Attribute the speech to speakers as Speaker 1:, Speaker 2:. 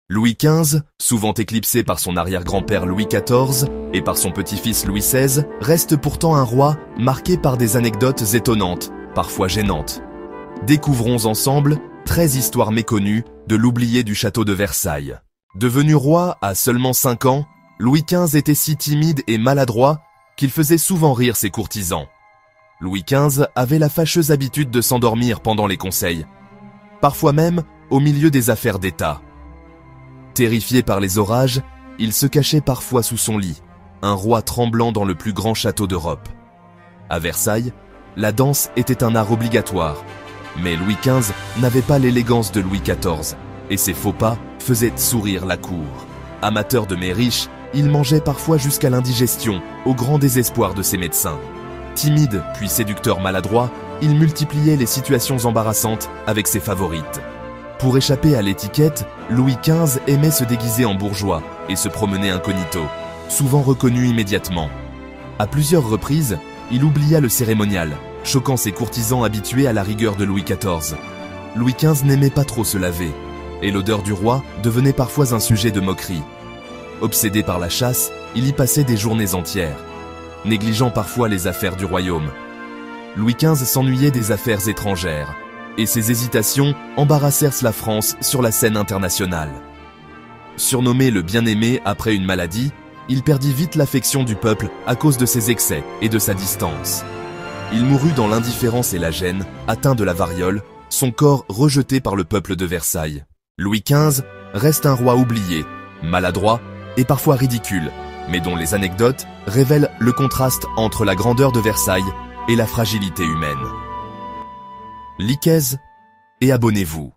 Speaker 1: Louis XV, souvent éclipsé par son arrière-grand-père Louis XIV et par son petit-fils Louis XVI, reste pourtant un roi marqué par des anecdotes étonnantes, parfois gênantes. Découvrons ensemble 13 histoires méconnues de l'oublié du château de Versailles. Devenu roi à seulement 5 ans, Louis XV était si timide et maladroit qu'il faisait souvent rire ses courtisans. Louis XV avait la fâcheuse habitude de s'endormir pendant les conseils, parfois même au milieu des affaires d'État. Terrifié par les orages, il se cachait parfois sous son lit, un roi tremblant dans le plus grand château d'Europe. À Versailles, la danse était un art obligatoire, mais Louis XV n'avait pas l'élégance de Louis XIV, et ses faux pas faisaient sourire la cour. Amateur de mets riches, il mangeait parfois jusqu'à l'indigestion, au grand désespoir de ses médecins. Timide puis séducteur maladroit, il multipliait les situations embarrassantes avec ses favorites. Pour échapper à l'étiquette, Louis XV aimait se déguiser en bourgeois et se promener incognito, souvent reconnu immédiatement. À plusieurs reprises, il oublia le cérémonial, choquant ses courtisans habitués à la rigueur de Louis XIV. Louis XV n'aimait pas trop se laver, et l'odeur du roi devenait parfois un sujet de moquerie. Obsédé par la chasse, il y passait des journées entières, négligeant parfois les affaires du royaume. Louis XV s'ennuyait des affaires étrangères, et ses hésitations embarrassèrent la France sur la scène internationale. Surnommé le bien-aimé après une maladie, il perdit vite l'affection du peuple à cause de ses excès et de sa distance. Il mourut dans l'indifférence et la gêne, atteint de la variole, son corps rejeté par le peuple de Versailles. Louis XV reste un roi oublié, maladroit et parfois ridicule, mais dont les anecdotes révèlent le contraste entre la grandeur de Versailles et la fragilité humaine. Likez et abonnez-vous.